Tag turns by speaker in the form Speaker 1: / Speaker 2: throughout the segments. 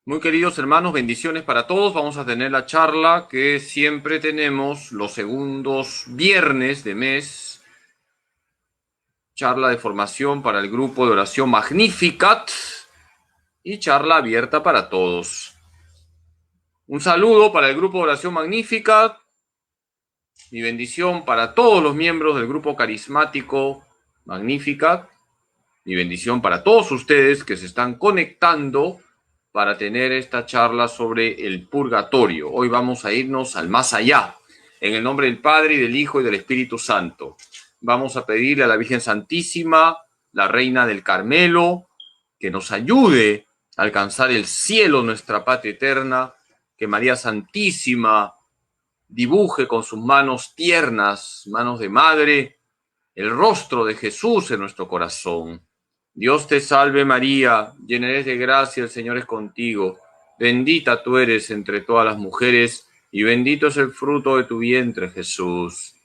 Speaker 1: Muy queridos hermanos, bendiciones para todos. Vamos a tener la charla que siempre tenemos los segundos viernes de mes. Charla de formación para el grupo de oración Magnificat y charla abierta para todos. Un saludo para el grupo de oración Magnificat. Mi bendición para todos los miembros del grupo carismático Magnificat. Mi bendición para todos ustedes que se están conectando para tener esta charla sobre el purgatorio. Hoy vamos a irnos al más allá, en el nombre del Padre, y del Hijo, y del Espíritu Santo. Vamos a pedirle a la Virgen Santísima, la Reina del Carmelo, que nos ayude a alcanzar el cielo, nuestra patria eterna, que María Santísima dibuje con sus manos tiernas, manos de madre, el rostro de Jesús en nuestro corazón. Dios te salve María, llena eres de gracia, el Señor es contigo. Bendita tú eres entre todas las mujeres, y bendito es el fruto de tu vientre, Jesús.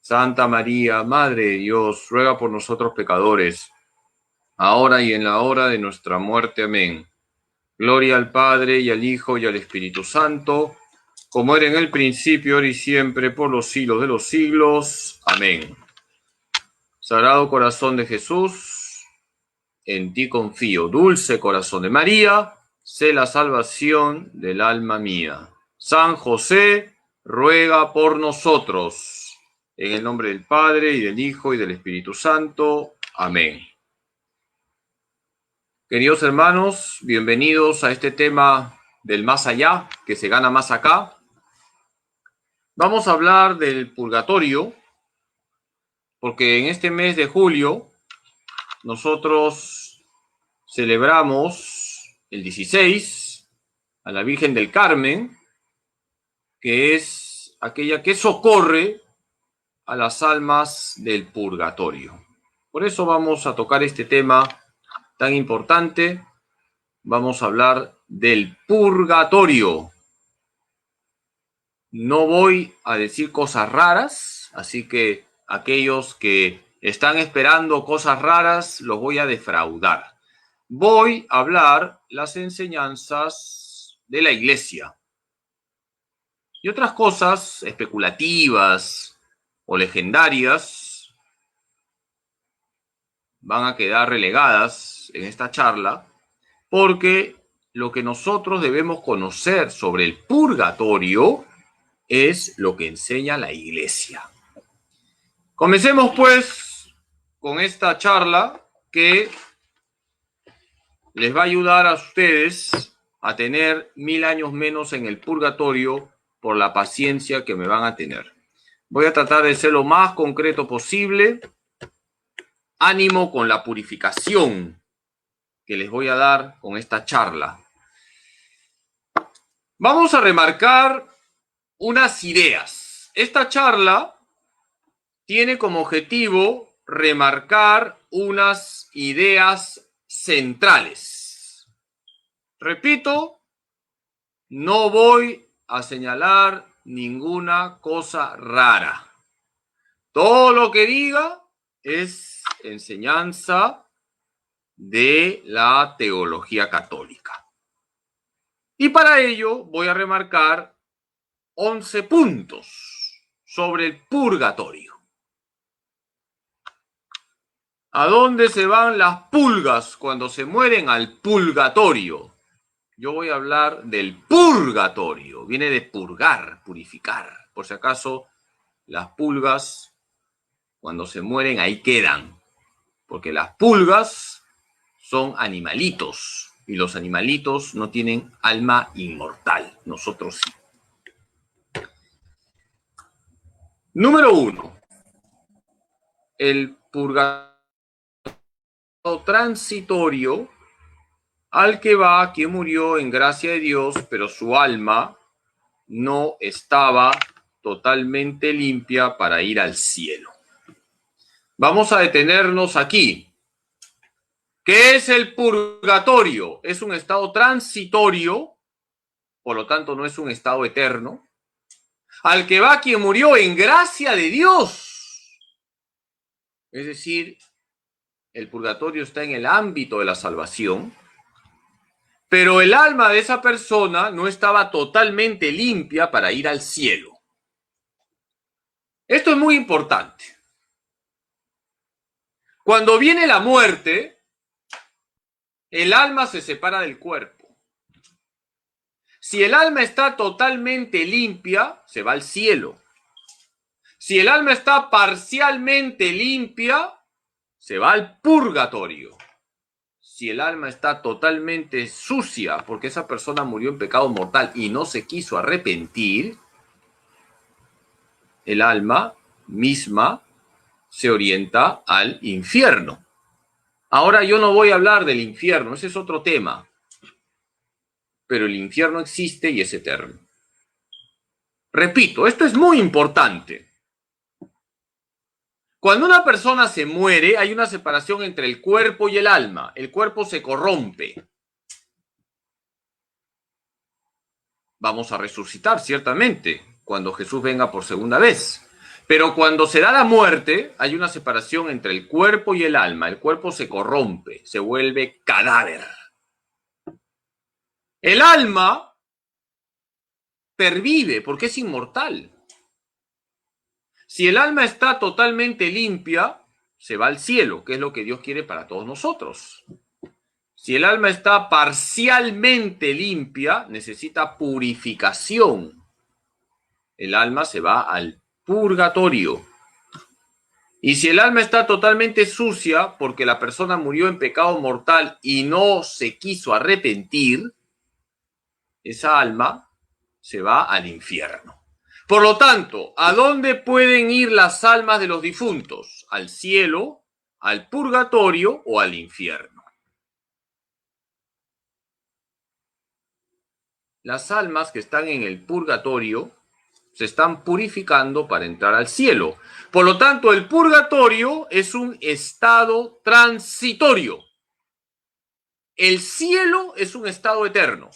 Speaker 1: Santa María, Madre de Dios, ruega por nosotros pecadores, ahora y en la hora de nuestra muerte. Amén. Gloria al Padre, y al Hijo, y al Espíritu Santo, como era en el principio, ahora y siempre, por los siglos de los siglos. Amén. Sagrado corazón de Jesús, en ti confío. Dulce corazón de María, sé la salvación del alma mía. San José, ruega por nosotros. En el nombre del Padre, y del Hijo, y del Espíritu Santo. Amén. Queridos hermanos, bienvenidos a este tema del más allá, que se gana más acá. Vamos a hablar del purgatorio, porque en este mes de julio nosotros celebramos el 16 a la Virgen del Carmen, que es aquella que socorre a las almas del purgatorio. Por eso vamos a tocar este tema tan importante. Vamos a hablar del purgatorio. No voy a decir cosas raras, así que aquellos que están esperando cosas raras los voy a defraudar. Voy a hablar las enseñanzas de la Iglesia y otras cosas especulativas o legendarias van a quedar relegadas en esta charla, porque lo que nosotros debemos conocer sobre el purgatorio es lo que enseña la Iglesia. Comencemos pues con esta charla que les va a ayudar a ustedes a tener 1000 años menos en el purgatorio por la paciencia que me van a tener. Voy a tratar de ser lo más concreto posible. Ánimo con la purificación que les voy a dar con esta charla. Vamos a remarcar unas ideas. Esta charla tiene como objetivo remarcar unas ideas centrales. Repito, no voy a señalar ninguna cosa rara. Todo lo que diga es enseñanza de la teología católica. Y para ello voy a remarcar 11 puntos sobre el purgatorio. ¿A dónde se van las pulgas cuando se mueren? Al purgatorio. Yo voy a hablar del purgatorio. Viene de purgar, purificar. Por si acaso, las pulgas, cuando se mueren, ahí quedan. Porque las pulgas son animalitos. Y los animalitos no tienen alma inmortal. Nosotros sí. Número 1. El purgatorio transitorio al que va quien murió en gracia de Dios, pero su alma no estaba totalmente limpia para ir al cielo. Vamos a detenernos aquí. ¿Qué es el purgatorio? Es un estado transitorio, por lo tanto no es un estado eterno, al que va quien murió en gracia de Dios. Es decir, el purgatorio está en el ámbito de la salvación, pero el alma de esa persona no estaba totalmente limpia para ir al cielo. Esto es muy importante. Cuando viene la muerte, el alma se separa del cuerpo. Si el alma está totalmente limpia, se va al cielo. Si el alma está parcialmente limpia, se va al purgatorio. Si el alma está totalmente sucia, porque esa persona murió en pecado mortal y no se quiso arrepentir, el alma misma se orienta al infierno. Ahora yo no voy a hablar del infierno, ese es otro tema. Pero el infierno existe y es eterno. Repito, esto es muy importante. Cuando una persona se muere, hay una separación entre el cuerpo y el alma. El cuerpo se corrompe. Vamos a resucitar, ciertamente, cuando Jesús venga por segunda vez. Pero cuando se da la muerte, hay una separación entre el cuerpo y el alma. El cuerpo se corrompe, se vuelve cadáver. El alma pervive porque es inmortal. Si el alma está totalmente limpia, se va al cielo, que es lo que Dios quiere para todos nosotros. Si el alma está parcialmente limpia, necesita purificación. El alma se va al purgatorio. Y si el alma está totalmente sucia porque la persona murió en pecado mortal y no se quiso arrepentir, esa alma se va al infierno. Por lo tanto, ¿a dónde pueden ir las almas de los difuntos? ¿Al cielo, al purgatorio o al infierno? Las almas que están en el purgatorio se están purificando para entrar al cielo. Por lo tanto, el purgatorio es un estado transitorio. El cielo es un estado eterno.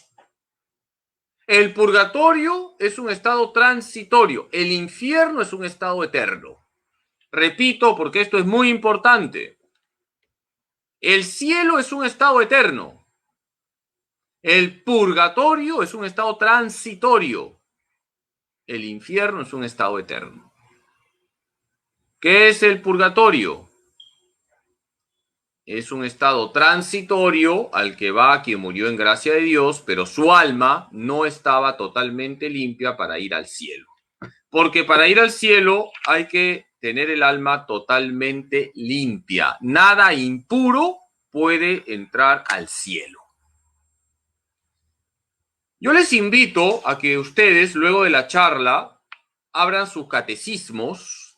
Speaker 1: El purgatorio es un estado transitorio. El infierno es un estado eterno. Repito, porque esto es muy importante. El cielo es un estado eterno. El purgatorio es un estado transitorio. El infierno es un estado eterno. ¿Qué es el purgatorio? Es un estado transitorio al que va quien murió en gracia de Dios, pero su alma no estaba totalmente limpia para ir al cielo. Porque para ir al cielo hay que tener el alma totalmente limpia. Nada impuro puede entrar al cielo. Yo les invito a que ustedes, luego de la charla, abran sus catecismos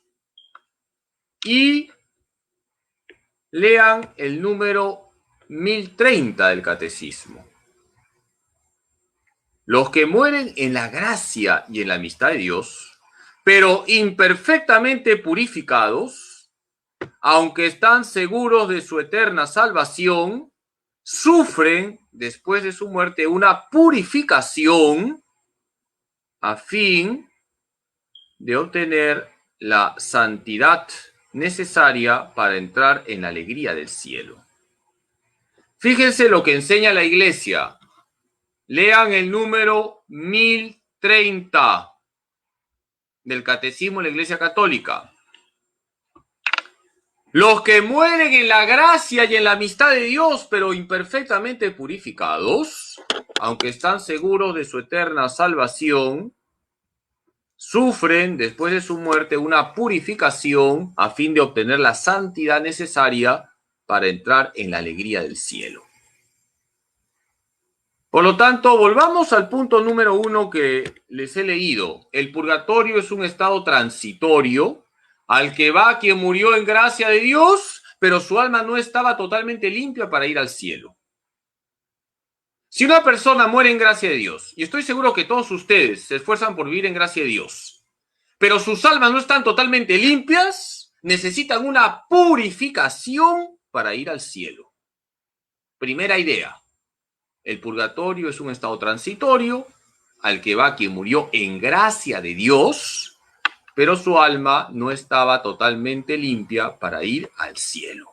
Speaker 1: y lean el número 1030 del catecismo. Los que mueren en la gracia y en la amistad de Dios, pero imperfectamente purificados, aunque están seguros de su eterna salvación, sufren después de su muerte una purificación a fin de obtener la santidad necesaria para entrar en la alegría del cielo. Fíjense lo que enseña la Iglesia. Lean el número 1030 del Catecismo de la Iglesia Católica. Los que mueren en la gracia y en la amistad de Dios, pero imperfectamente purificados, aunque están seguros de su eterna salvación, sufren después de su muerte una purificación a fin de obtener la santidad necesaria para entrar en la alegría del cielo. Por lo tanto, volvamos al punto número 1 que les he leído. El purgatorio es un estado transitorio al que va quien murió en gracia de Dios, pero su alma no estaba totalmente limpia para ir al cielo. Si una persona muere en gracia de Dios, y estoy seguro que todos ustedes se esfuerzan por vivir en gracia de Dios, pero sus almas no están totalmente limpias, necesitan una purificación para ir al cielo. Primera idea. El purgatorio es un estado transitorio al que va quien murió en gracia de Dios, pero su alma no estaba totalmente limpia para ir al cielo.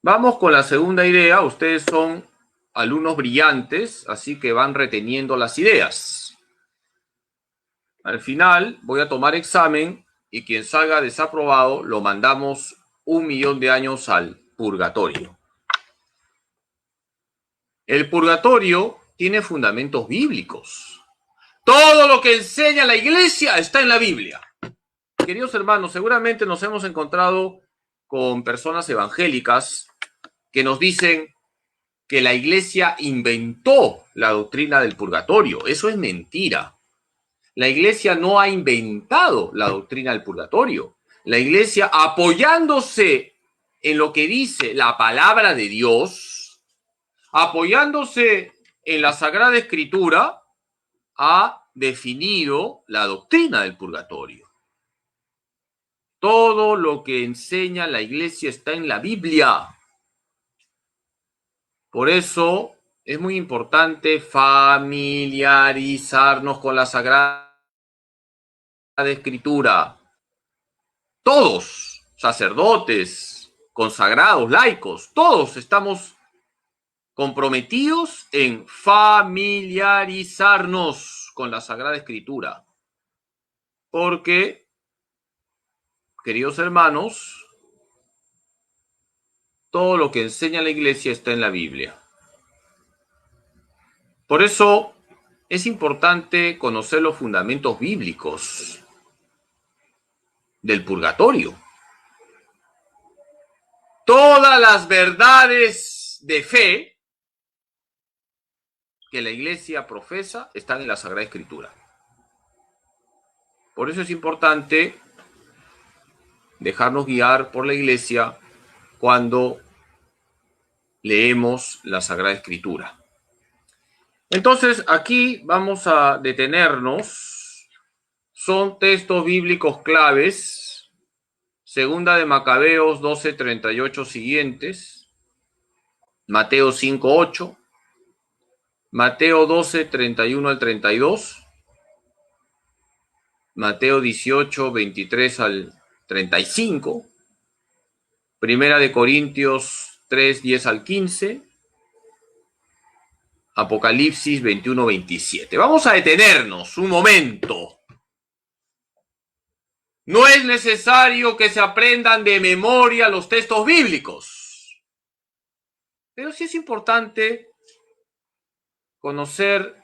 Speaker 1: Vamos con la segunda idea. Ustedes son alumnos brillantes, así que van reteniendo las ideas. Al final voy a tomar examen y quien salga desaprobado lo mandamos 1.000.000 de años al purgatorio. El purgatorio tiene fundamentos bíblicos. Todo lo que enseña la iglesia está en la Biblia. Queridos hermanos, seguramente nos hemos encontrado con personas evangélicas que nos dicen que la iglesia inventó la doctrina del purgatorio. Eso es mentira. La iglesia no ha inventado la doctrina del purgatorio. La iglesia, apoyándose en lo que dice la palabra de Dios, apoyándose en la Sagrada Escritura, ha definido la doctrina del purgatorio. Todo lo que enseña la iglesia está en la Biblia. Por eso es muy importante familiarizarnos con la Sagrada Escritura. Todos, sacerdotes, consagrados, laicos, todos estamos comprometidos en familiarizarnos con la Sagrada Escritura. Porque, queridos hermanos, todo lo que enseña la iglesia está en la Biblia. Por eso es importante conocer los fundamentos bíblicos del purgatorio. Todas las verdades de fe que la iglesia profesa están en la Sagrada Escritura. Por eso es importante dejarnos guiar por la iglesia cuando leemos la Sagrada Escritura. Entonces, aquí vamos a detenernos. Son textos bíblicos claves. Segunda de Macabeos 12:38 siguientes. Mateo 5:8. Mateo 12:31 al 32. Mateo 18:23 al 35. Primera de Corintios 3:10 al 15. Apocalipsis 21:27. Vamos a detenernos un momento. No es necesario que se aprendan de memoria los textos bíblicos, pero sí es importante conocer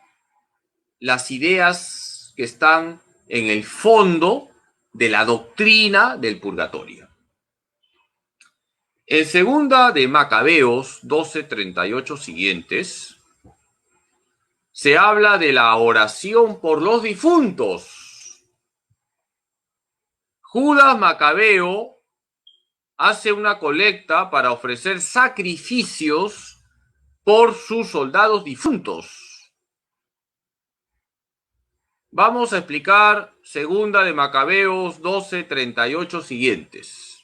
Speaker 1: las ideas que están en el fondo de la doctrina del purgatorio. En segunda de Macabeos 12:38 siguientes, se habla de la oración por los difuntos. Judas Macabeo hace una colecta para ofrecer sacrificios por sus soldados difuntos. Vamos a explicar segunda de Macabeos 12:38 siguientes.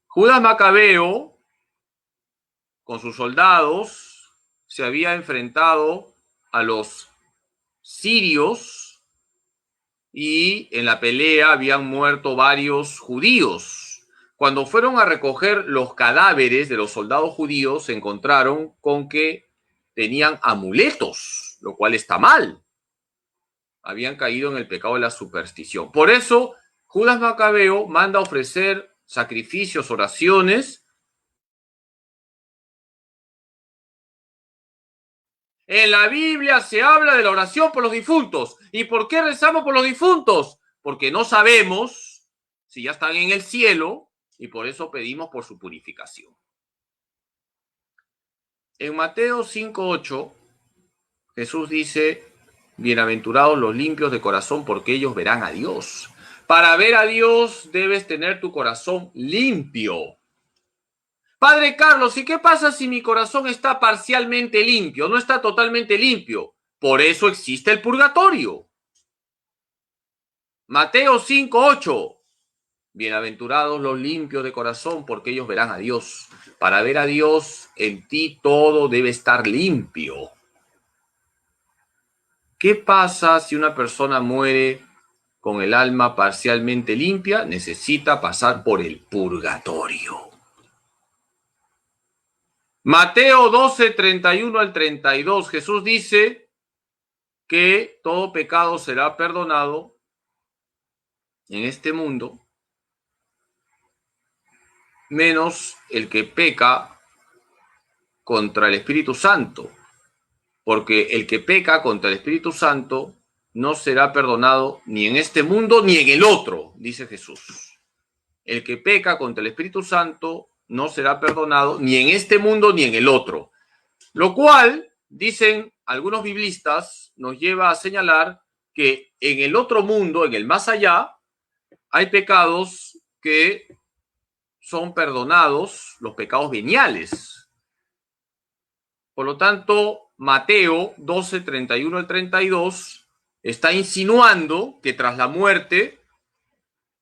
Speaker 1: Judas Macabeo, con sus soldados, se había enfrentado a los sirios y en la pelea habían muerto varios judíos. Cuando fueron a recoger los cadáveres de los soldados judíos, se encontraron con que tenían amuletos, lo cual está mal. Habían caído en el pecado de la superstición. Por eso, Judas Macabeo manda ofrecer sacrificios, oraciones. En la Biblia se habla de la oración por los difuntos. ¿Y por qué rezamos por los difuntos? Porque no sabemos si ya están en el cielo y por eso pedimos por su purificación. En Mateo 5:8, Jesús dice: bienaventurados los limpios de corazón, porque ellos verán a Dios. Para ver a Dios debes tener tu corazón limpio. Padre Carlos, ¿y qué pasa si mi corazón está parcialmente limpio, no está totalmente limpio? Por eso existe el purgatorio. Mateo 5:8. Bienaventurados los limpios de corazón, porque ellos verán a Dios. Para ver a Dios, en ti todo debe estar limpio. ¿Qué pasa si una persona muere con el alma parcialmente limpia? Necesita pasar por el purgatorio. Mateo 12, 31 al 32, Jesús dice que todo pecado será perdonado en este mundo, menos el que peca contra el Espíritu Santo, porque el que peca contra el Espíritu Santo no será perdonado ni en este mundo ni en el otro, dice Jesús. El que peca contra el Espíritu Santo no será perdonado ni en este mundo ni en el otro. Lo cual, dicen algunos biblistas, nos lleva a señalar que en el otro mundo, en el más allá, hay pecados que son perdonados, los pecados veniales. Por lo tanto, Mateo 12, 31 al 32 está insinuando que tras la muerte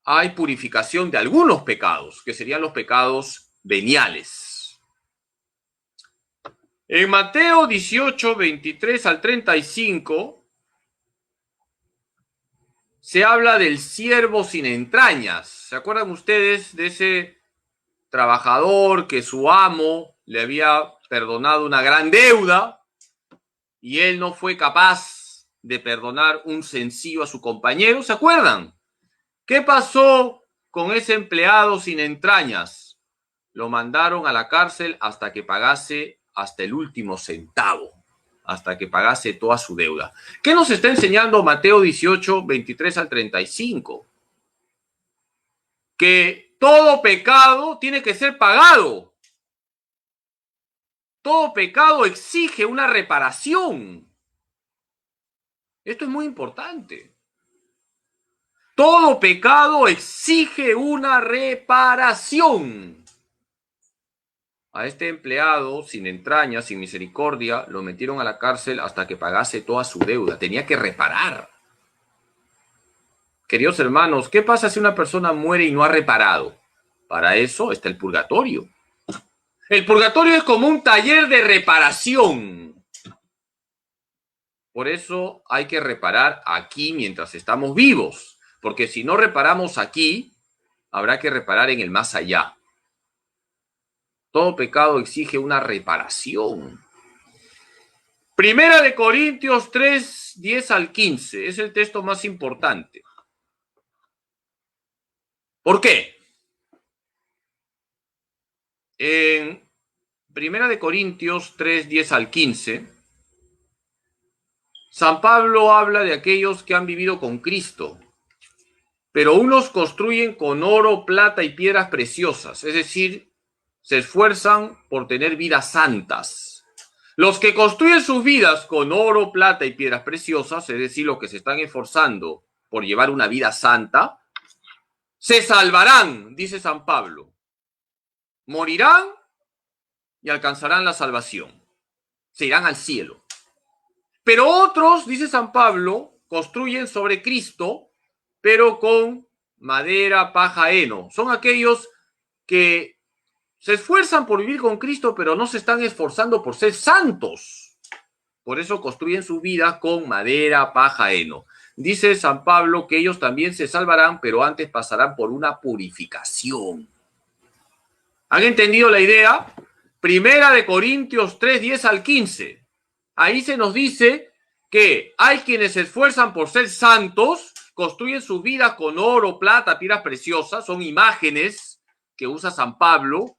Speaker 1: hay purificación de algunos pecados, que serían los pecados veniales. En Mateo 18, 23 al 35, se habla del siervo sin entrañas. ¿Se acuerdan ustedes de ese trabajador que su amo le había perdonado una gran deuda y él no fue capaz de perdonar un sencillo a su compañero? ¿Se acuerdan? ¿Qué pasó con ese empleado sin entrañas? Lo mandaron a la cárcel hasta que pagase hasta el último centavo, hasta que pagase toda su deuda. ¿Qué nos está enseñando Mateo 18, 23 al 35? Que todo pecado tiene que ser pagado. Todo pecado exige una reparación. Esto es muy importante. Todo pecado exige una reparación. A este empleado, sin entrañas, sin misericordia, lo metieron a la cárcel hasta que pagase toda su deuda. Tenía que reparar. Queridos hermanos, ¿qué pasa si una persona muere y no ha reparado? Para eso está el purgatorio. El purgatorio es como un taller de reparación. Por eso hay que reparar aquí mientras estamos vivos, porque si no reparamos aquí, habrá que reparar en el más allá. Todo pecado exige una reparación. Primera de Corintios 3, 10 al 15, es el texto más importante. ¿Por qué? En Primera de Corintios 3, 10 al 15, San Pablo habla de aquellos que han vivido con Cristo, pero unos construyen con oro, plata y piedras preciosas, es decir, se esfuerzan por tener vidas santas. Los que construyen sus vidas con oro, plata y piedras preciosas, es decir, los que se están esforzando por llevar una vida santa, se salvarán, dice San Pablo. Morirán y alcanzarán la salvación. Se irán al cielo. Pero otros, dice San Pablo, construyen sobre Cristo, pero con madera, paja, heno. Son aquellos que se esfuerzan por vivir con Cristo, pero no se están esforzando por ser santos. Por eso construyen su vida con madera, paja, heno. Dice San Pablo que ellos también se salvarán, pero antes pasarán por una purificación. ¿Han entendido la idea? Primera de Corintios 3, 10 al 15. Ahí se nos dice que hay quienes se esfuerzan por ser santos, construyen su vida con oro, plata, piedras preciosas, son imágenes que usa San Pablo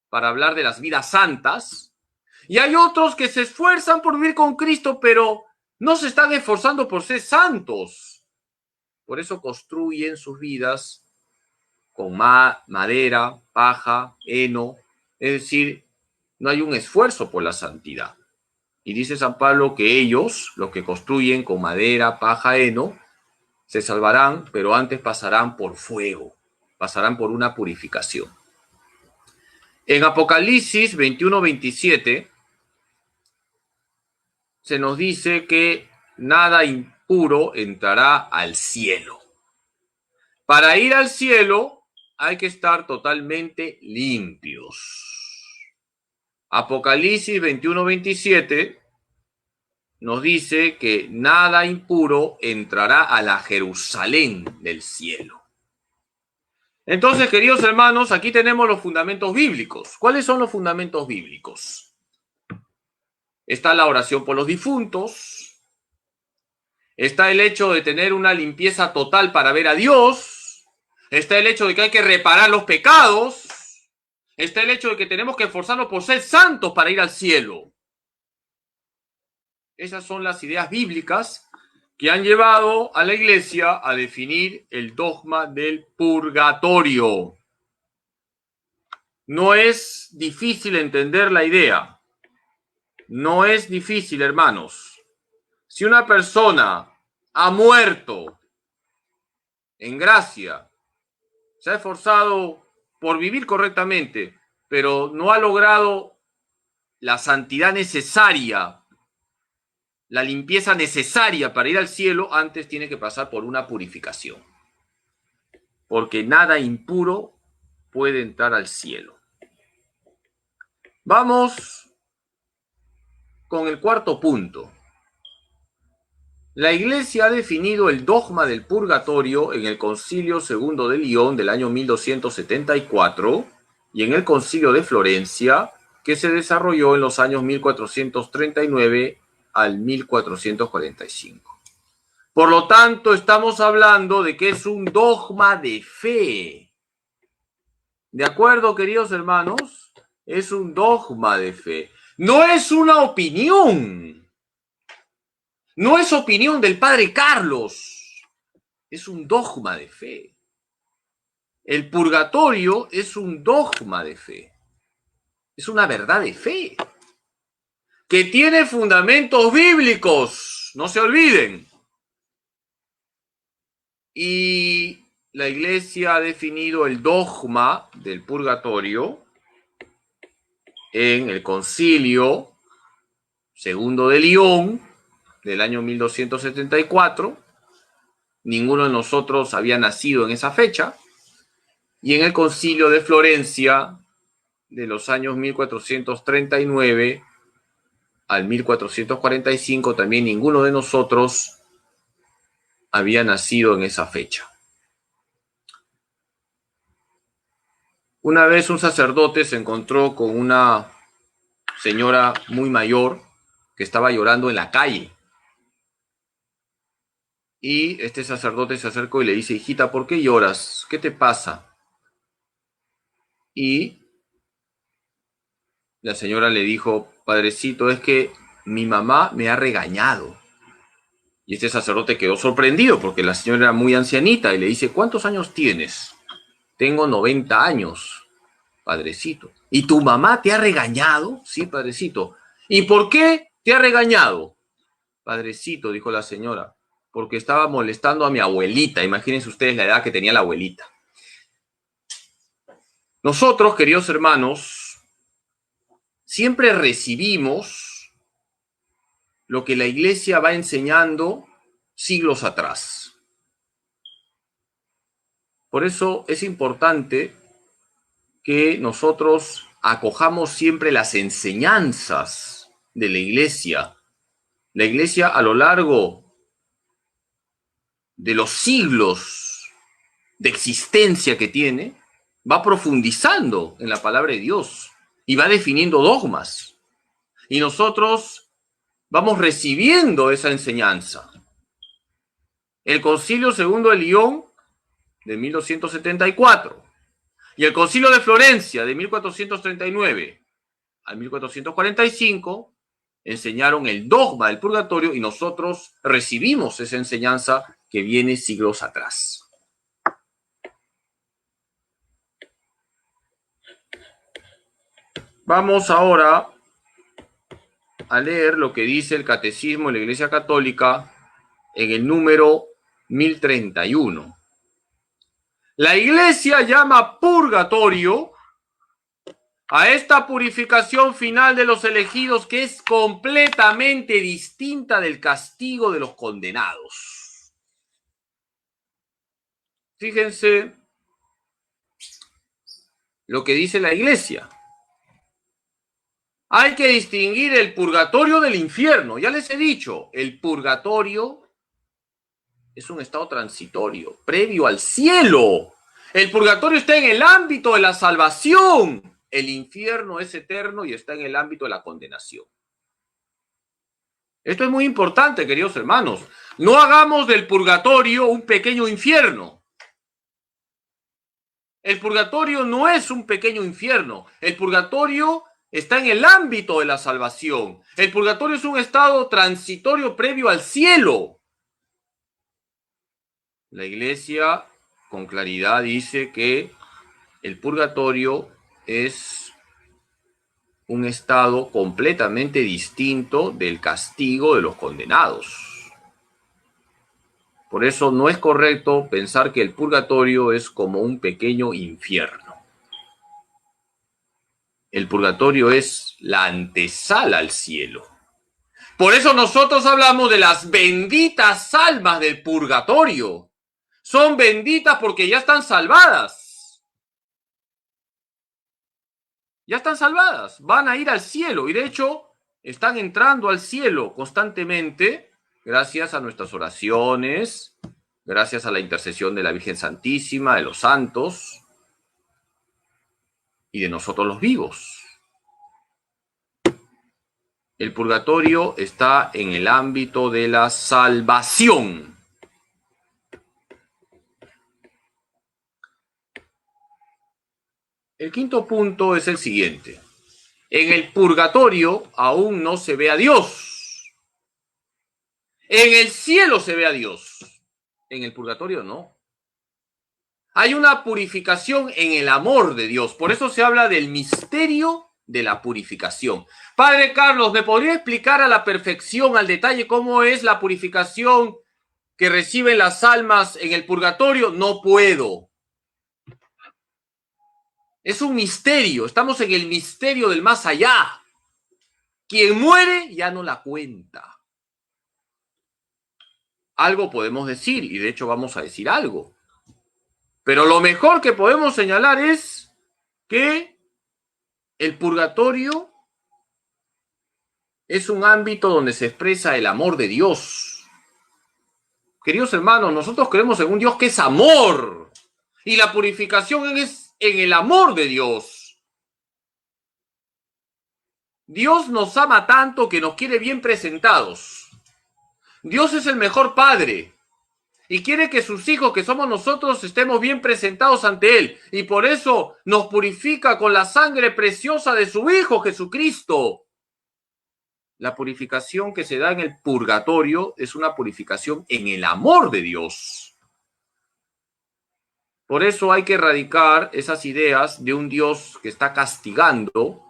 Speaker 1: para hablar de las vidas santas. Y hay otros que se esfuerzan por vivir con Cristo, pero no se están esforzando por ser santos. Por eso construyen sus vidas con madera, paja, heno, es decir, no hay un esfuerzo por la santidad. Y dice San Pablo que ellos, los que construyen con madera, paja, heno, se salvarán, pero antes pasarán por fuego, pasarán por una purificación. En Apocalipsis 21-27 se nos dice que nada impuro entrará al cielo. Para ir al cielo hay que estar totalmente limpios. Apocalipsis 21-27 nos dice que nada impuro entrará a la Jerusalén del cielo. Entonces, queridos hermanos, aquí tenemos los fundamentos bíblicos. ¿Cuáles son los fundamentos bíblicos? Está la oración por los difuntos. Está el hecho de tener una limpieza total para ver a Dios. Está el hecho de que hay que reparar los pecados. Está el hecho de que tenemos que esforzarnos por ser santos para ir al cielo. Esas son las ideas bíblicas que han llevado a la Iglesia a definir el dogma del purgatorio. No es difícil entender la idea. No es difícil, hermanos. Si una persona ha muerto en gracia, se ha esforzado por vivir correctamente, pero no ha logrado la santidad necesaria, la limpieza necesaria para ir al cielo, antes tiene que pasar por una purificación. Porque nada impuro puede entrar al cielo. Vamos con el cuarto punto. La Iglesia ha definido el dogma del purgatorio en el Concilio Segundo de Lyon del año 1274 y en el Concilio de Florencia, que se desarrolló en los años 1439 al 1445. Por lo tanto, estamos hablando de que es un dogma de fe. ¿De acuerdo, queridos hermanos? Es un dogma de fe. No es una opinión. No es opinión del padre Carlos. Es un dogma de fe. El purgatorio es un dogma de fe. Es una verdad de fe. Que tiene fundamentos bíblicos. No se olviden. Y la Iglesia ha definido el dogma del purgatorio en el Concilio Segundo de Lyon del año 1274. Ninguno de nosotros había nacido en esa fecha. Y en el Concilio de Florencia de los años 1439 al 1445, también ninguno de nosotros había nacido en esa fecha. Una vez un sacerdote se encontró con una señora muy mayor que estaba llorando en la calle. Y este sacerdote se acercó y le dice: hijita, ¿por qué lloras? ¿Qué te pasa? Y la señora le dijo: padrecito, es que mi mamá me ha regañado. Y este sacerdote quedó sorprendido porque la señora era muy ancianita y le dice: ¿cuántos años tienes? Tengo 90 años, padrecito. ¿Y tu mamá te ha regañado? Sí, padrecito. ¿Y por qué te ha regañado? Padrecito, dijo la señora, porque estaba molestando a mi abuelita. Imagínense ustedes la edad que tenía la abuelita. Nosotros, queridos hermanos, siempre recibimos lo que la Iglesia va enseñando siglos atrás. Por eso es importante que nosotros acojamos siempre las enseñanzas de la Iglesia. La Iglesia, a lo largo de los siglos de existencia que tiene, va profundizando en la palabra de Dios y va definiendo dogmas. Y nosotros vamos recibiendo esa enseñanza. El Concilio Segundo de Lyon de 1274 y el Concilio de Florencia de 1439 al 1445 enseñaron el dogma del purgatorio y nosotros recibimos esa enseñanza que viene siglos atrás. Vamos ahora a leer lo que dice el Catecismo de la Iglesia Católica en el número 1031. La Iglesia llama purgatorio a esta purificación final de los elegidos, que es completamente distinta del castigo de los condenados. Fíjense lo que dice la Iglesia. Hay que distinguir el purgatorio del infierno. Ya les he dicho, el purgatorio es un estado transitorio, previo al cielo. El purgatorio está en el ámbito de la salvación. El infierno es eterno y está en el ámbito de la condenación. Esto es muy importante, queridos hermanos. No hagamos del purgatorio un pequeño infierno. El purgatorio no es un pequeño infierno. El purgatorio está en el ámbito de la salvación. El purgatorio es un estado transitorio previo al cielo. La Iglesia con claridad dice que el purgatorio es un estado completamente distinto del castigo de los condenados. Por eso no es correcto pensar que el purgatorio es como un pequeño infierno. El purgatorio es la antesala al cielo. Por eso nosotros hablamos de las benditas almas del purgatorio. Son benditas porque ya están salvadas. Ya están salvadas. Van a ir al cielo y de hecho están entrando al cielo constantemente gracias a nuestras oraciones, gracias a la intercesión de la Virgen Santísima, de los santos y de nosotros los vivos. El purgatorio está en el ámbito de la salvación. El quinto punto es el siguiente. En el purgatorio aún no se ve a Dios. En el cielo se ve a Dios. En el purgatorio no. Hay una purificación en el amor de Dios. Por eso se habla del misterio de la purificación. Padre Carlos, ¿me podría explicar a la perfección, al detalle, cómo es la purificación que reciben las almas en el purgatorio? No puedo. Es un misterio. Estamos en el misterio del más allá. Quien muere ya no la cuenta. Algo podemos decir, y de hecho vamos a decir algo. Pero lo mejor que podemos señalar es que el purgatorio es un ámbito donde se expresa el amor de Dios. Queridos hermanos, nosotros creemos en un Dios que es amor. Y la purificación es en el amor de Dios. Dios nos ama tanto que nos quiere bien presentados. Dios es el mejor padre. Y quiere que sus hijos, que somos nosotros, estemos bien presentados ante Él. Y por eso nos purifica con la sangre preciosa de su Hijo Jesucristo. La purificación que se da en el purgatorio es una purificación en el amor de Dios. Por eso hay que erradicar esas ideas de un Dios que está castigando,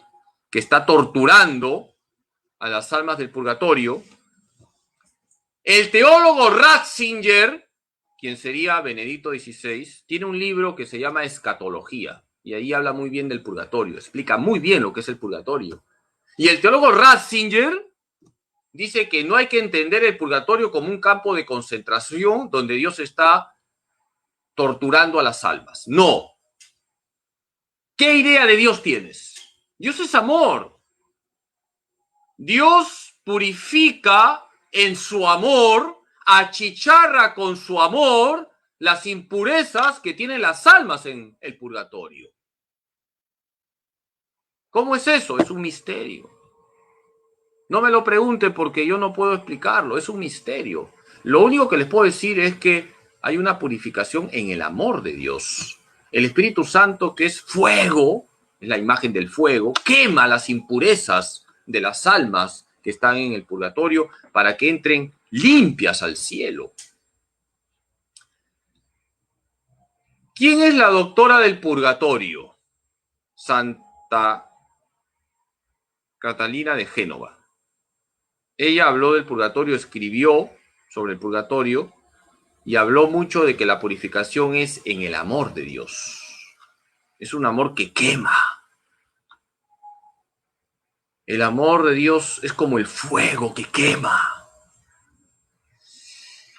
Speaker 1: que está torturando a las almas del purgatorio. El teólogo Ratzinger, quien sería Benedicto XVI, tiene un libro que se llama Escatología, y ahí habla muy bien del purgatorio, explica muy bien lo que es el purgatorio. Y el teólogo Ratzinger dice que no hay que entender el purgatorio como un campo de concentración donde Dios está torturando a las almas. No. ¿Qué idea de Dios tienes? Dios es amor. Dios purifica en su amor, achicharra con su amor las impurezas que tienen las almas en el purgatorio. ¿Cómo es eso? Es un misterio. No me lo pregunte porque yo no puedo explicarlo, es un misterio. Lo único que les puedo decir es que hay una purificación en el amor de Dios. El Espíritu Santo, que es fuego, es la imagen del fuego, quema las impurezas de las almas que están en el purgatorio para que entren limpias al cielo. ¿Quién es la doctora del purgatorio? Santa Catalina de Génova. Ella habló del purgatorio, escribió sobre el purgatorio y habló mucho de que la purificación es en el amor de Dios. Es un amor que quema. El amor de Dios es como el fuego que quema.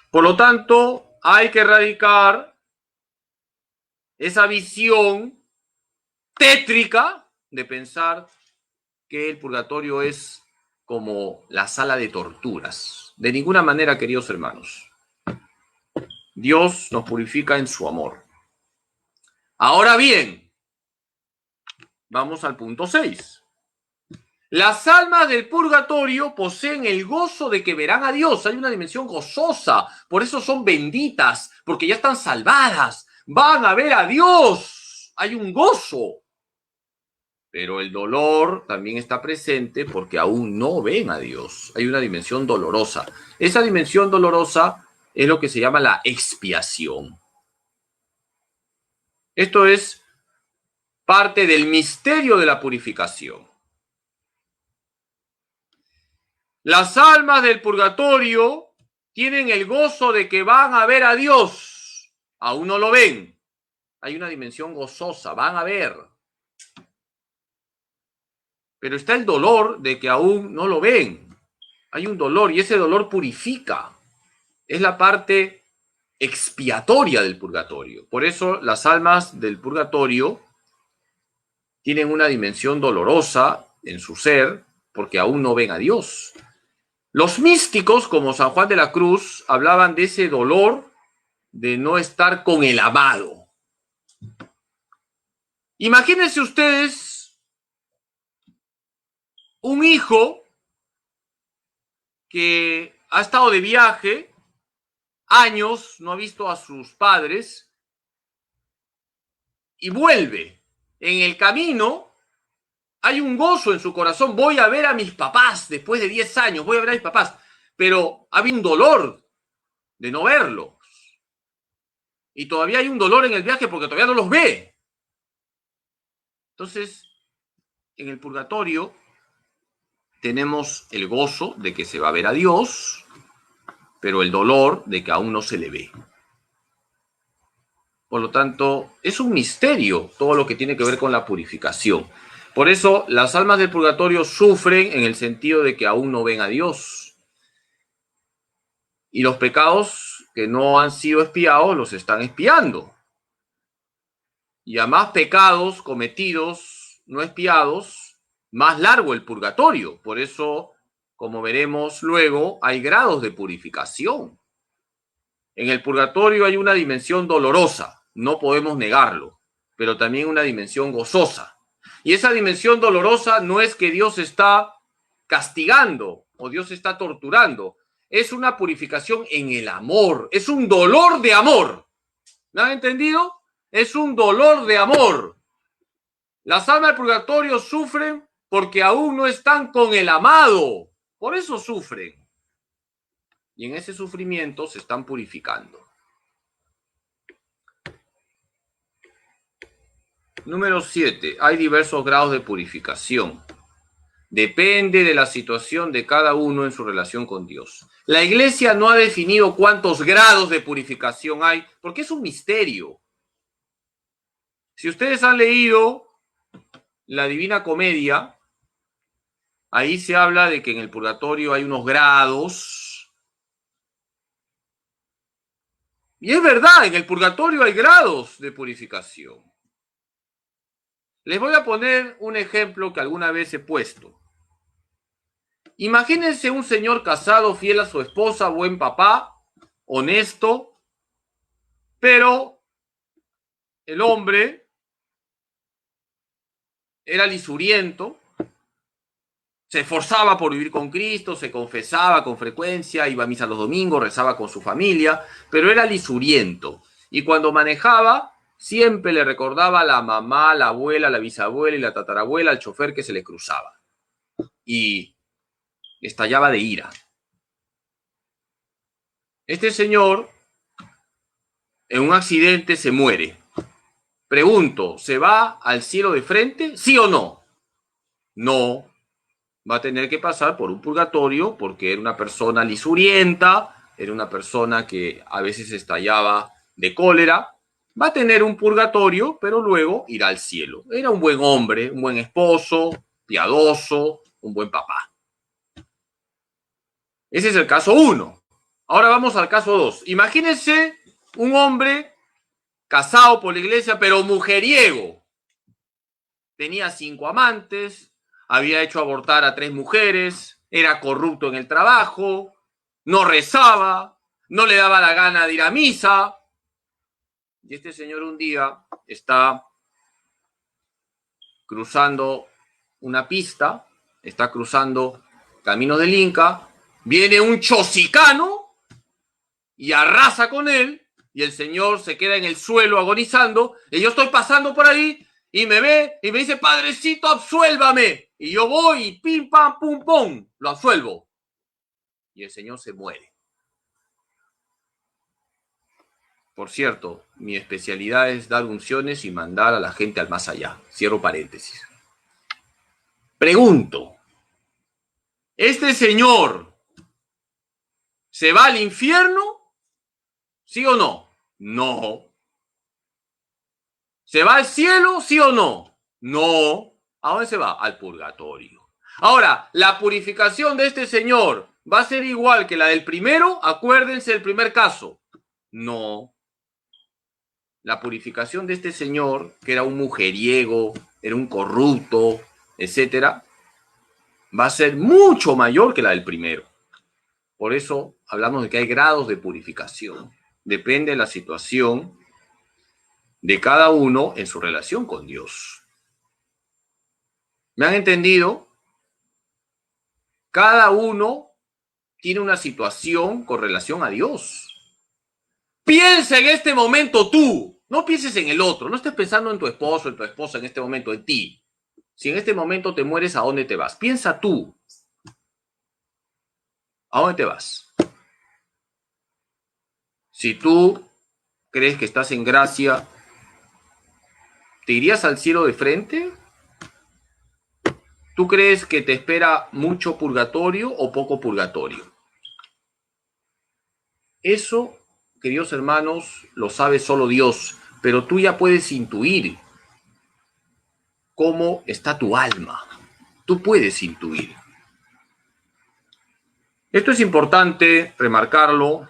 Speaker 1: Por lo tanto, hay que erradicar esa visión tétrica de pensar que el purgatorio es como la sala de torturas. De ninguna manera, queridos hermanos. Dios nos purifica en su amor. Ahora bien, vamos al punto 6. Las almas del purgatorio poseen el gozo de que verán a Dios. Hay una dimensión gozosa. Por eso son benditas, porque ya están salvadas. Van a ver a Dios. Hay un gozo. Pero el dolor también está presente porque aún no ven a Dios. Hay una dimensión dolorosa. Esa dimensión dolorosa es lo que se llama la expiación. Esto es parte del misterio de la purificación. Las almas del purgatorio tienen el gozo de que van a ver a Dios. Aún no lo ven. Hay una dimensión gozosa, van a ver. Pero está el dolor de que aún no lo ven. Hay un dolor y ese dolor purifica. Es la parte expiatoria del purgatorio. Por eso las almas del purgatorio tienen una dimensión dolorosa en su ser porque aún no ven a Dios. Los místicos, como San Juan de la Cruz, hablaban de ese dolor de no estar con el amado. Imagínense ustedes un hijo que ha estado de viaje años, no ha visto a sus padres y vuelve. En el camino hay un gozo en su corazón. Voy a ver a mis papás después de 10 años, voy a ver a mis papás. Pero había un dolor de no verlos. Y todavía hay un dolor en el viaje porque todavía no los ve. Entonces, en el purgatorio tenemos el gozo de que se va a ver a Dios, pero el dolor de que aún no se le ve. Por lo tanto, es un misterio todo lo que tiene que ver con la purificación. Por eso, las almas del purgatorio sufren en el sentido de que aún no ven a Dios. Y los pecados que no han sido expiados los están expiando. Y a más pecados cometidos, no expiados, más largo el purgatorio. Por eso, como veremos luego, hay grados de purificación. En el purgatorio hay una dimensión dolorosa, no podemos negarlo, pero también una dimensión gozosa. Y esa dimensión dolorosa no es que Dios está castigando o Dios está torturando, es una purificación en el amor, es un dolor de amor. ¿Me han entendido? Es un dolor de amor. Las almas del purgatorio sufren porque aún no están con el amado, por eso sufren. Y en ese sufrimiento se están purificando. Número 7. Hay diversos grados de purificación. Depende de la situación de cada uno en su relación con Dios. La Iglesia no ha definido cuántos grados de purificación hay, porque es un misterio. Si ustedes han leído la Divina Comedia, ahí se habla de que en el purgatorio hay unos grados. Y es verdad, en el purgatorio hay grados de purificación. Les voy a poner un ejemplo que alguna vez he puesto. Imagínense un señor casado, fiel a su esposa, buen papá, honesto, pero el hombre era lisuriento, se esforzaba por vivir con Cristo, se confesaba con frecuencia, iba a misa los domingos, rezaba con su familia, pero era lisuriento. Y cuando manejaba, siempre le recordaba a la mamá, la abuela, la bisabuela y la tatarabuela, al chofer que se le cruzaba. Y estallaba de ira. Este señor, en un accidente, se muere. Pregunto, ¿se va al cielo de frente? ¿Sí o no? No. Va a tener que pasar por un purgatorio porque era una persona lisurienta, era una persona que a veces estallaba de cólera. Va a tener un purgatorio, pero luego irá al cielo. Era un buen hombre, un buen esposo, piadoso, un buen papá. Ese es el caso 1. Ahora vamos al caso 2. Imagínense un hombre casado por la iglesia, pero mujeriego. Tenía 5 amantes, había hecho abortar a 3 mujeres, era corrupto en el trabajo, no rezaba, no le daba la gana de ir a misa. Y este señor un día está cruzando una pista, está cruzando Caminos del Inca, viene un chosicano y arrasa con él, y el señor se queda en el suelo agonizando, y yo estoy pasando por ahí, y me ve, y me dice, padrecito, absuélvame. Y yo voy, y pim, pam, pum, pum, lo absuelvo. Y el señor se muere. Por cierto, mi especialidad es dar unciones y mandar a la gente al más allá. Cierro paréntesis. Pregunto, ¿este señor se va al infierno? ¿Sí o no? No. ¿Se va al cielo? ¿Sí o no? No. ¿A dónde se va? Al purgatorio. Ahora, ¿la purificación de este señor va a ser igual que la del primero? Acuérdense del primer caso. No. La purificación de este señor, que era un mujeriego, era un corrupto, etcétera, va a ser mucho mayor que la del primero. Por eso hablamos de que hay grados de purificación. Depende de la situación de cada uno en su relación con Dios. ¿Me han entendido? Cada uno tiene una situación con relación a Dios. Piensa en este momento tú. No pienses en el otro. No estés pensando en tu esposo, en tu esposa en este momento, en ti. Si en este momento te mueres, ¿a dónde te vas? Piensa tú. ¿A dónde te vas? Si tú crees que estás en gracia, ¿te irías al cielo de frente? ¿Tú crees que te espera mucho purgatorio o poco purgatorio? Eso, queridos hermanos, lo sabe solo Dios, pero tú ya puedes intuir cómo está tu alma. Tú puedes intuir. Esto es importante remarcarlo.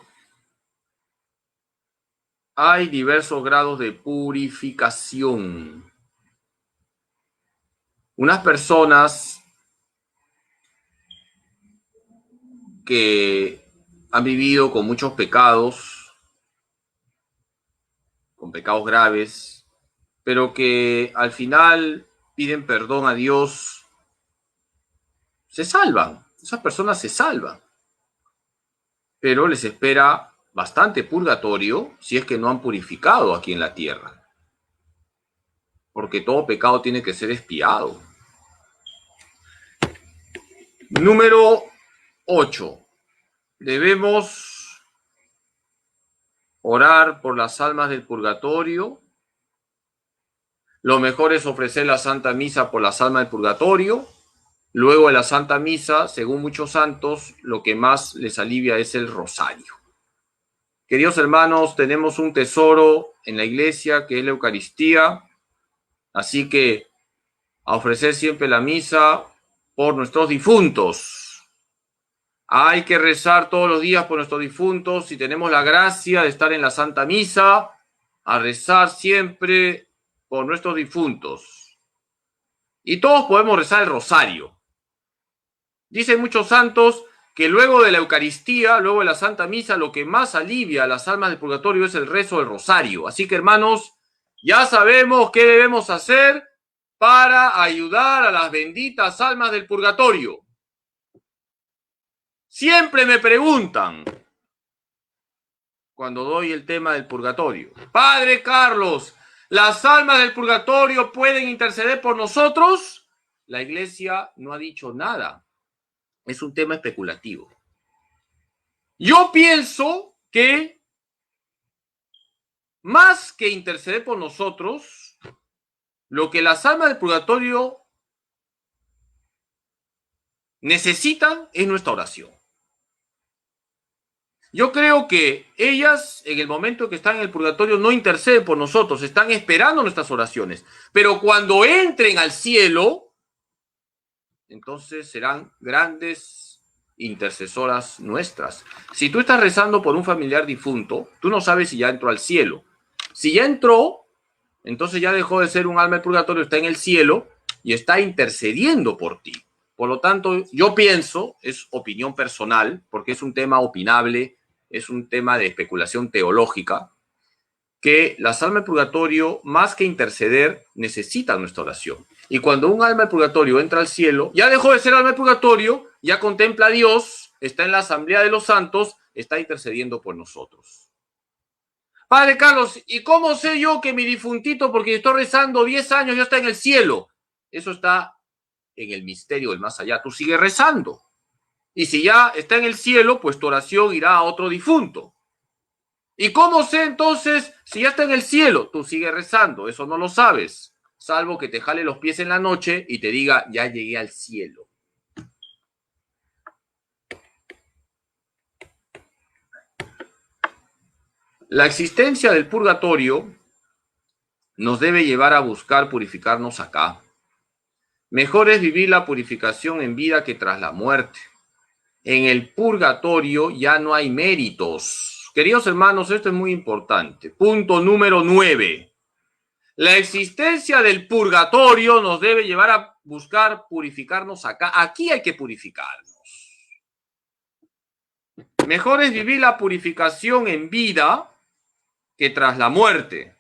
Speaker 1: Hay diversos grados de purificación. Unas personas que han vivido con muchos pecados, con pecados graves, pero que al final piden perdón a Dios, se salvan. Esas personas se salvan. Pero les espera bastante purgatorio si es que no han purificado aquí en la tierra. Porque todo pecado tiene que ser expiado. Número 8. Debemos orar por las almas del purgatorio. Lo mejor es ofrecer la Santa Misa por las almas del purgatorio. Luego de la Santa Misa, según muchos santos, lo que más les alivia es el rosario. Queridos hermanos, tenemos un tesoro en la iglesia que es la Eucaristía. Así que a ofrecer siempre la misa por nuestros difuntos. Hay que rezar todos los días por nuestros difuntos. Si tenemos la gracia de estar en la Santa Misa, a rezar siempre por nuestros difuntos. Y todos podemos rezar el rosario. Dicen muchos santos que luego de la Eucaristía, luego de la Santa Misa, lo que más alivia a las almas del purgatorio es el rezo del rosario. Así que, hermanos, ya sabemos qué debemos hacer para ayudar a las benditas almas del purgatorio. Siempre me preguntan cuando doy el tema del purgatorio: Padre Carlos, ¿las almas del purgatorio pueden interceder por nosotros? La iglesia no ha dicho nada. Es un tema especulativo. Yo pienso que más que interceder por nosotros, lo que las almas del purgatorio necesitan es nuestra oración. Yo creo que ellas, en el momento que están en el purgatorio, no interceden por nosotros, están esperando nuestras oraciones. Pero cuando entren al cielo, entonces serán grandes intercesoras nuestras. Si tú estás rezando por un familiar difunto, tú no sabes si ya entró al cielo. Si ya entró, entonces ya dejó de ser un alma del purgatorio, está en el cielo y está intercediendo por ti. Por lo tanto, yo pienso, es opinión personal, porque es un tema opinable, es un tema de especulación teológica, que las almas del purgatorio, más que interceder, necesitan nuestra oración. Y cuando un alma del purgatorio entra al cielo, ya dejó de ser alma del purgatorio, ya contempla a Dios, está en la asamblea de los santos, está intercediendo por nosotros. Padre Carlos, ¿y cómo sé yo que mi difuntito, porque estoy rezando 10 años, ya está en el cielo? Eso está en el misterio del más allá. Tú sigues rezando. Y si ya está en el cielo, pues tu oración irá a otro difunto. ¿Y cómo sé entonces si ya está en el cielo? Tú sigues rezando, eso no lo sabes, salvo que te jale los pies en la noche y te diga, ya llegué al cielo. La existencia del purgatorio nos debe llevar a buscar purificarnos acá. Mejor es vivir la purificación en vida que tras la muerte. En el purgatorio ya no hay méritos. Queridos hermanos, esto es muy importante. Punto número 9. La existencia del purgatorio nos debe llevar a buscar purificarnos acá. Aquí hay que purificarnos. Mejor es vivir la purificación en vida que tras la muerte.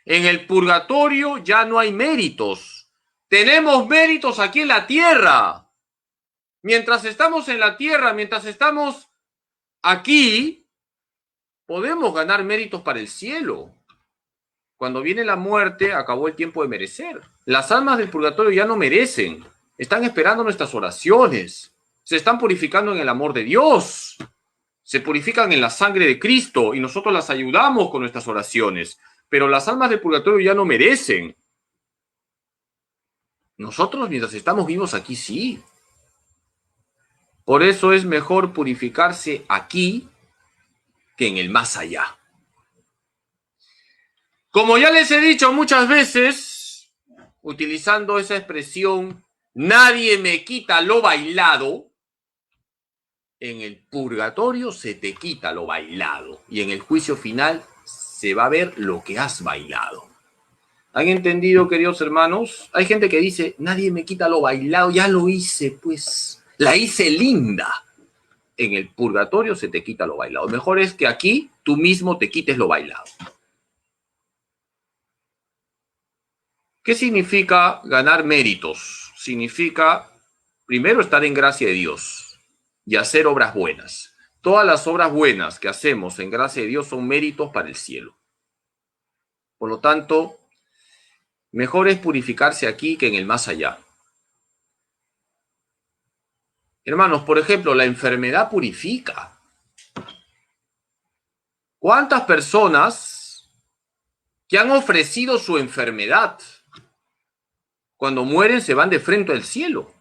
Speaker 1: En el purgatorio ya no hay méritos. Tenemos méritos aquí en la tierra. Mientras estamos en la tierra, mientras estamos aquí, podemos ganar méritos para el cielo. Cuando viene la muerte, acabó el tiempo de merecer. Las almas del purgatorio ya no merecen. Están esperando nuestras oraciones. Se están purificando en el amor de Dios. Se purifican en la sangre de Cristo y nosotros las ayudamos con nuestras oraciones. Pero las almas del purgatorio ya no merecen. Nosotros, mientras estamos vivos aquí, sí. Por eso es mejor purificarse aquí que en el más allá. Como ya les he dicho muchas veces, utilizando esa expresión, nadie me quita lo bailado, en el purgatorio se te quita lo bailado y en el juicio final se va a ver lo que has bailado. ¿Han entendido, queridos hermanos? Hay gente que dice, nadie me quita lo bailado, ya lo hice, pues, la hice linda. En el purgatorio se te quita lo bailado. Mejor es que aquí tú mismo te quites lo bailado. ¿Qué significa ganar méritos? Significa, primero, estar en gracia de Dios y hacer obras buenas. Todas las obras buenas que hacemos en gracia de Dios son méritos para el cielo. Por lo tanto, mejor es purificarse aquí que en el más allá. Hermanos, por ejemplo, la enfermedad purifica. ¿Cuántas personas que han ofrecido su enfermedad, cuando mueren se van de frente al cielo?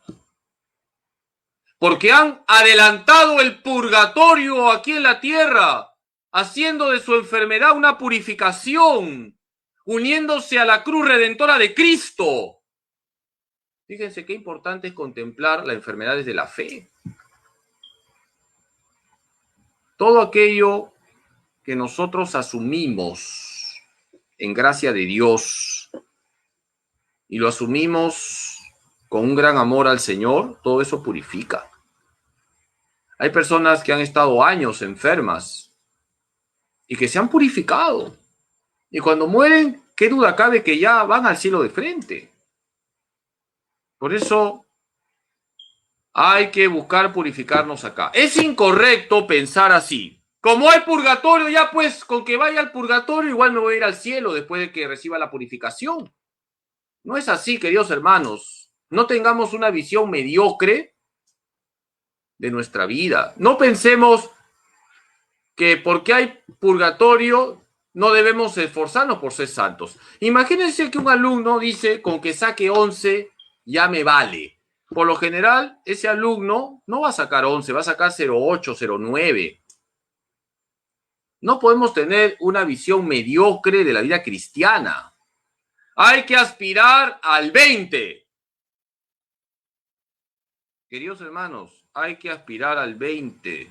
Speaker 1: Porque han adelantado el purgatorio aquí en la tierra, haciendo de su enfermedad una purificación, uniéndose a la cruz redentora de Cristo. Fíjense qué importante es contemplar la enfermedad desde la fe. Todo aquello que nosotros asumimos en gracia de Dios y lo asumimos con un gran amor al Señor, todo eso purifica. Hay personas que han estado años enfermas y que se han purificado. Y cuando mueren, qué duda cabe que ya van al cielo de frente. Por eso hay que buscar purificarnos acá. Es incorrecto pensar así. Como hay purgatorio, ya pues con que vaya al purgatorio igual me voy a ir al cielo después de que reciba la purificación. No es así, queridos hermanos. No tengamos una visión mediocre de nuestra vida. No pensemos que porque hay purgatorio no debemos esforzarnos por ser santos. Imagínense que un alumno dice, con que saque 11 ya me vale. Por lo general, ese alumno no va a sacar 11, va a sacar 0,8, 0,9. No podemos tener una visión mediocre de la vida cristiana. Hay que aspirar al 20. Queridos hermanos, hay que aspirar al 20.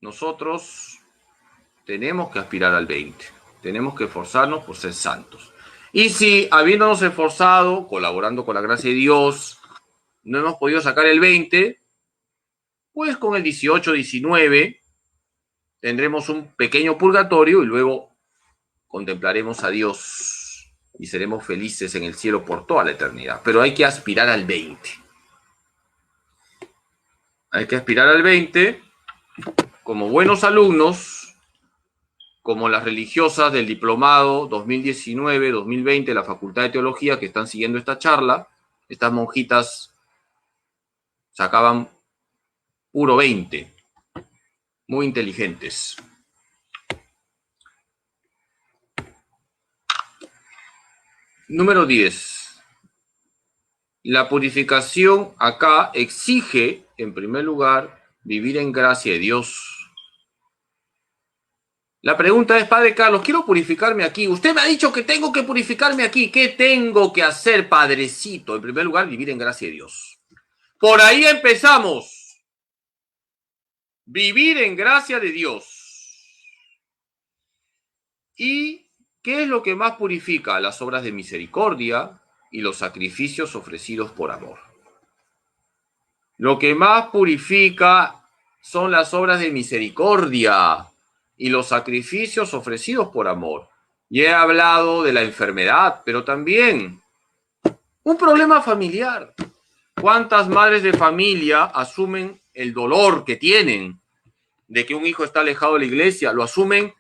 Speaker 1: Nosotros tenemos que aspirar al 20. Tenemos que esforzarnos por ser santos. Y si, habiéndonos esforzado, colaborando con la gracia de Dios, no hemos podido sacar el 20, pues con el 18, 19, tendremos un pequeño purgatorio y luego contemplaremos a Dios y seremos felices en el cielo por toda la eternidad. Pero hay que aspirar al 20. Hay que aspirar al 20 como buenos alumnos, como las religiosas del diplomado 2019-2020 de la Facultad de Teología que están siguiendo esta charla. Estas monjitas sacaban puro 20, muy inteligentes. Número 10. La purificación acá exige, en primer lugar, vivir en gracia de Dios. La pregunta es, Padre Carlos, quiero purificarme aquí. Usted me ha dicho que tengo que purificarme aquí. ¿Qué tengo que hacer, Padrecito? En primer lugar, vivir en gracia de Dios. Por ahí empezamos. Vivir en gracia de Dios. ¿Y qué es lo que más purifica? Las obras de misericordia y los sacrificios ofrecidos por amor. Lo que más purifica son las obras de misericordia y los sacrificios ofrecidos por amor. Y he hablado de la enfermedad, pero también un problema familiar. ¿Cuántas madres de familia asumen el dolor que tienen de que un hijo está alejado de la iglesia? Lo asumen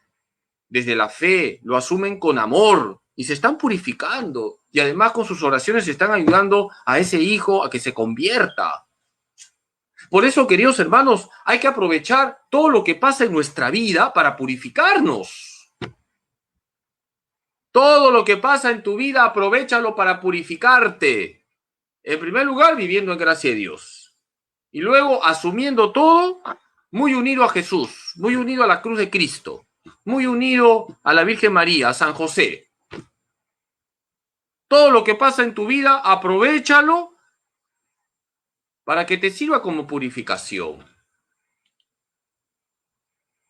Speaker 1: desde la fe, lo asumen con amor y se están purificando. Y además con sus oraciones están ayudando a ese hijo a que se convierta. Por eso, queridos hermanos, hay que aprovechar todo lo que pasa en nuestra vida para purificarnos. Todo lo que pasa en tu vida, aprovéchalo para purificarte. En primer lugar, viviendo en gracia de Dios. Y luego, asumiendo todo, muy unido a Jesús, muy unido a la cruz de Cristo, muy unido a la Virgen María, a San José. Todo lo que pasa en tu vida, aprovéchalo para que te sirva como purificación.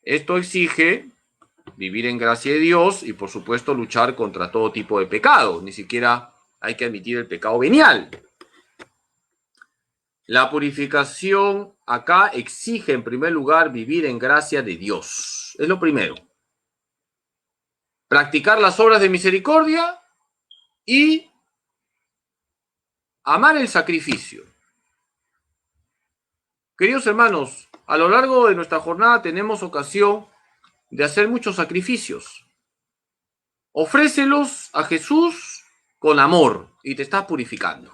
Speaker 1: Esto exige vivir en gracia de Dios y, por supuesto, luchar contra todo tipo de pecado. Ni siquiera hay que admitir el pecado venial. La purificación acá exige, en primer lugar, vivir en gracia de Dios. Es lo primero. Practicar las obras de misericordia y amar el sacrificio. Queridos hermanos, a lo largo de nuestra jornada tenemos ocasión de hacer muchos sacrificios. Ofrécelos a Jesús con amor y te estás purificando.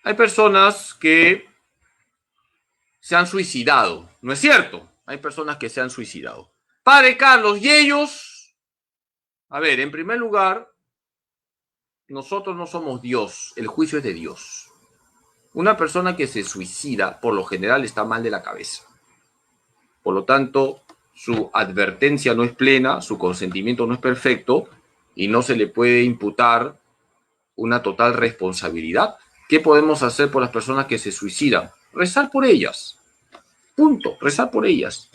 Speaker 1: Hay personas que se han suicidado, ¿no es cierto? Hay personas que se han suicidado. Padre Carlos, ¿y ellos? A ver, en primer lugar, nosotros no somos Dios, el juicio es de Dios. Una persona que se suicida, por lo general, está mal de la cabeza. Por lo tanto, su advertencia no es plena, su consentimiento no es perfecto y no se le puede imputar una total responsabilidad. ¿Qué podemos hacer por las personas que se suicidan? Rezar por ellas. Punto. Rezar por ellas.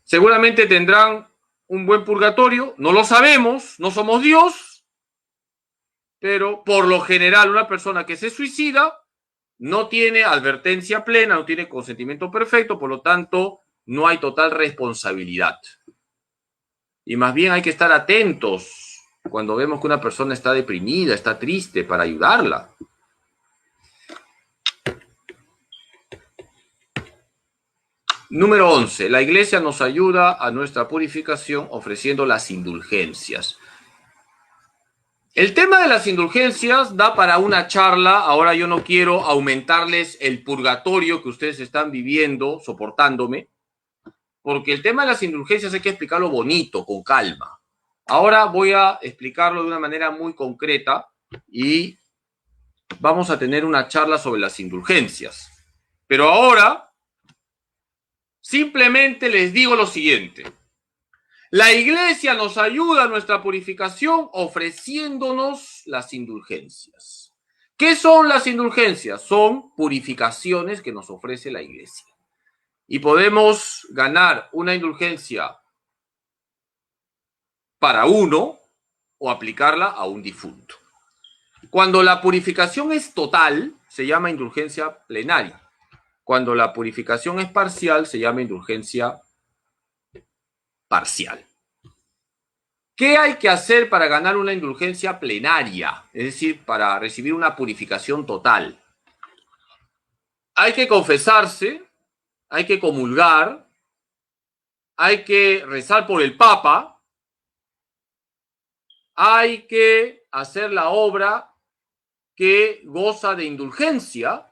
Speaker 1: Seguramente tendrán un buen purgatorio. No lo sabemos. No somos Dios. Pero por lo general una persona que se suicida no tiene advertencia plena, no tiene consentimiento perfecto. Por lo tanto, no hay total responsabilidad. Y más bien hay que estar atentos cuando vemos que una persona está deprimida, está triste, para ayudarla. Número 11. La Iglesia nos ayuda a nuestra purificación ofreciendo las indulgencias. El tema de las indulgencias da para una charla. Ahora yo no quiero aumentarles el purgatorio que ustedes están viviendo, soportándome, porque el tema de las indulgencias hay que explicarlo bonito, con calma. Ahora voy a explicarlo de una manera muy concreta y vamos a tener una charla sobre las indulgencias. Pero ahora simplemente les digo lo siguiente. La Iglesia nos ayuda a nuestra purificación ofreciéndonos las indulgencias. ¿Qué son las indulgencias? Son purificaciones que nos ofrece la Iglesia. Y podemos ganar una indulgencia para uno o aplicarla a un difunto. Cuando la purificación es total, se llama indulgencia plenaria. Cuando la purificación es parcial, se llama indulgencia parcial. ¿Qué hay que hacer para ganar una indulgencia plenaria? Es decir, para recibir una purificación total. Hay que confesarse, hay que comulgar, hay que rezar por el Papa, hay que hacer la obra que goza de indulgencia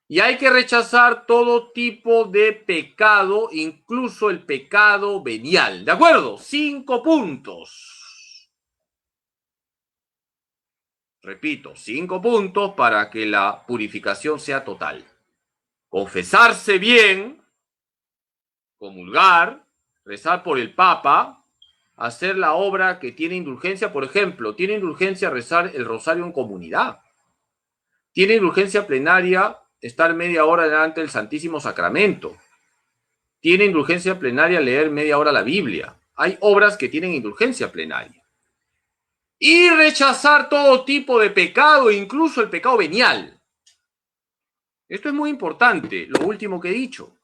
Speaker 1: y hay que rechazar todo tipo de pecado, incluso el pecado venial. ¿De acuerdo? 5 puntos. Repito, 5 puntos para que la purificación sea total. Confesarse bien, comulgar, rezar por el Papa, hacer la obra que tiene indulgencia. Por ejemplo, tiene indulgencia rezar el rosario en comunidad. Tiene indulgencia plenaria estar media hora delante del Santísimo Sacramento. Tiene indulgencia plenaria leer media hora la Biblia. Hay obras que tienen indulgencia plenaria. Y rechazar todo tipo de pecado, incluso el pecado venial. Esto es muy importante, lo último que he dicho.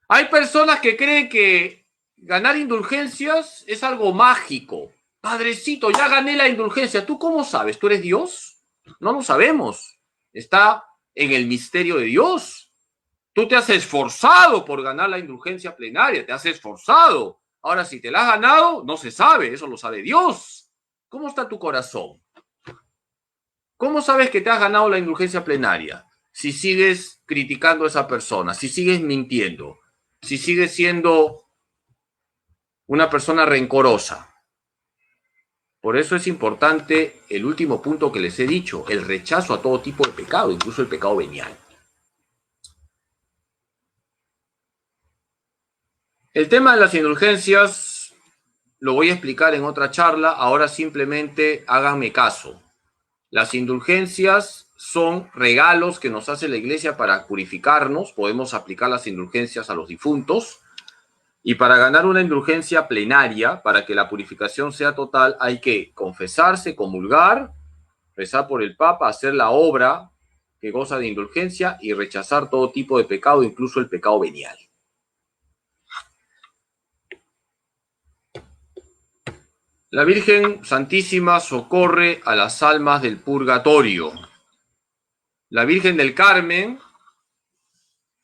Speaker 1: Hay personas que creen que ganar indulgencias es algo mágico. Padrecito, ya gané la indulgencia. ¿Tú cómo sabes? ¿Tú eres Dios? No lo sabemos. Está en el misterio de Dios. Tú te has esforzado por ganar la indulgencia plenaria, te has esforzado. Ahora, si te la has ganado, no se sabe, eso lo sabe Dios. ¿Cómo está tu corazón? ¿Cómo sabes que te has ganado la indulgencia plenaria? Si sigues criticando a esa persona, si sigues mintiendo, si sigues siendo una persona rencorosa. Por eso es importante el último punto que les he dicho, el rechazo a todo tipo de pecado, incluso el pecado venial. El tema de las indulgencias lo voy a explicar en otra charla, ahora simplemente háganme caso. Las indulgencias son regalos que nos hace la Iglesia para purificarnos, podemos aplicar las indulgencias a los difuntos, y para ganar una indulgencia plenaria, para que la purificación sea total, hay que confesarse, comulgar, rezar por el Papa, hacer la obra que goza de indulgencia y rechazar todo tipo de pecado, incluso el pecado venial. La Virgen Santísima socorre a las almas del purgatorio. La Virgen del Carmen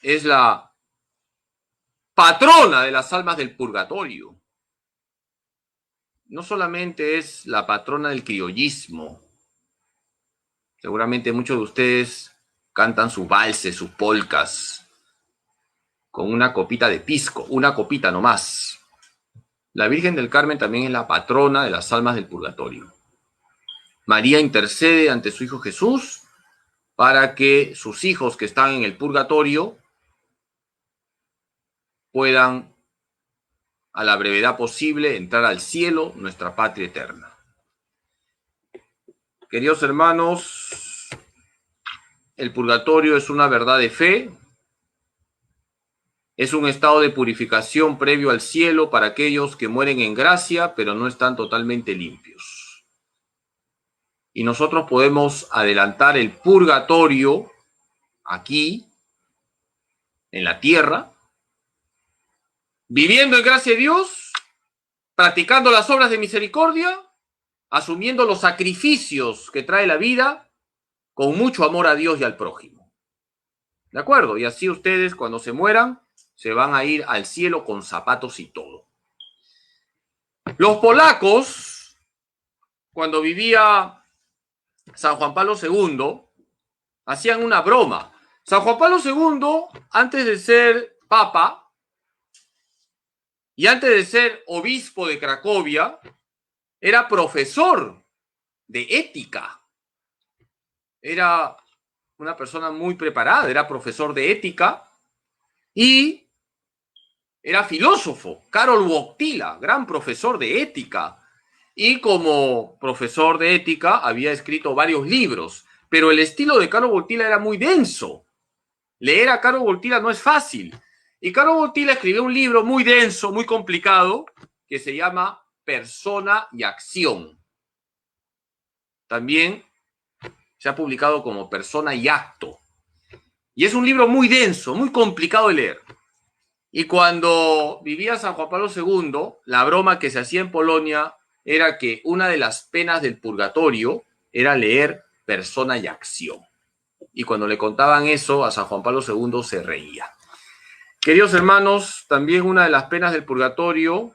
Speaker 1: es la patrona de las almas del purgatorio. No solamente es la patrona del criollismo. Seguramente muchos de ustedes cantan sus valses, sus polcas, con una copita de pisco, una copita nomás. La Virgen del Carmen también es la patrona de las almas del purgatorio. María intercede ante su Hijo Jesús para que sus hijos que están en el purgatorio puedan, a la brevedad posible, entrar al cielo, nuestra patria eterna. Queridos hermanos, el purgatorio es una verdad de fe, es un estado de purificación previo al cielo para aquellos que mueren en gracia, pero no están totalmente limpios. Y nosotros podemos adelantar el purgatorio aquí, en la tierra, viviendo en gracia de Dios, practicando las obras de misericordia, asumiendo los sacrificios que trae la vida, con mucho amor a Dios y al prójimo. ¿De acuerdo? Y así ustedes, cuando se mueran, se van a ir al cielo con zapatos y todo. Los polacos, cuando vivía San Juan Pablo II, hacían una broma. San Juan Pablo II, antes de ser papa y antes de ser obispo de Cracovia, era profesor de ética. Era una persona muy preparada, era profesor de ética y era filósofo. Karol Wojtyła, gran profesor de ética. Y como profesor de ética había escrito varios libros, pero el estilo de Karol Wojtyła era muy denso. Leer a Karol Wojtyła no es fácil. Y Karol Wojtyła escribió un libro muy denso, muy complicado, que se llama Persona y Acción. También se ha publicado como Persona y Acto. Y es un libro muy denso, muy complicado de leer. Y cuando vivía San Juan Pablo II, la broma que se hacía en Polonia era que una de las penas del purgatorio era leer Persona y Acción. Y cuando le contaban eso a San Juan Pablo II se reía. Queridos hermanos, también una de las penas del purgatorio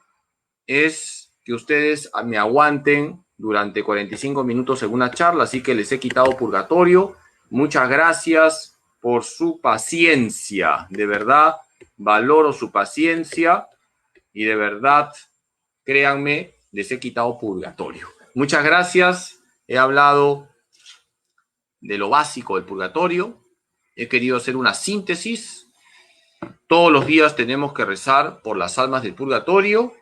Speaker 1: es que ustedes me aguanten durante 45 minutos en una charla, así que les he quitado purgatorio. Muchas gracias por su paciencia, de verdad, valoro su paciencia y de verdad, créanme, les he quitado purgatorio. Muchas gracias, he hablado de lo básico del purgatorio, he querido hacer una síntesis. Todos los días tenemos que rezar por las almas del purgatorio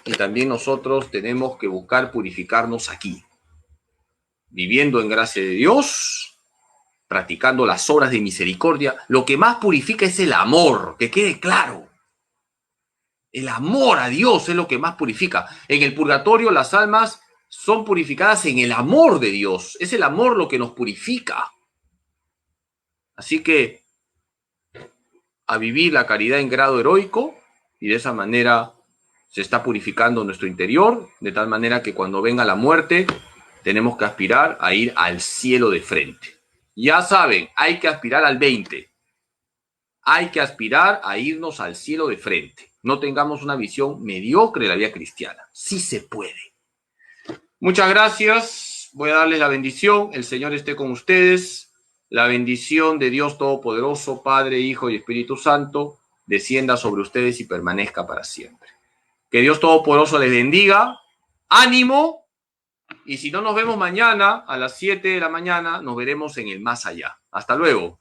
Speaker 1: y también nosotros tenemos que buscar purificarnos aquí, viviendo en gracia de Dios, practicando las obras de misericordia. Lo que más purifica es el amor, que quede claro. El amor a Dios es lo que más purifica. En el purgatorio las almas son purificadas en el amor de Dios. Es el amor lo que nos purifica. Así que a vivir la caridad en grado heroico y de esa manera se está purificando nuestro interior, de tal manera que cuando venga la muerte tenemos que aspirar a ir al cielo de frente. Ya saben, hay que aspirar al 20. Hay que aspirar a irnos al cielo de frente. No tengamos una visión mediocre de la vida cristiana. Sí se puede. Muchas gracias. Voy a darles la bendición. El Señor esté con ustedes. La bendición de Dios Todopoderoso, Padre, Hijo y Espíritu Santo, descienda sobre ustedes y permanezca para siempre. Que Dios Todopoderoso les bendiga. ¡Ánimo! Y si no nos vemos mañana a las 7 de la mañana, nos veremos en el más allá. Hasta luego.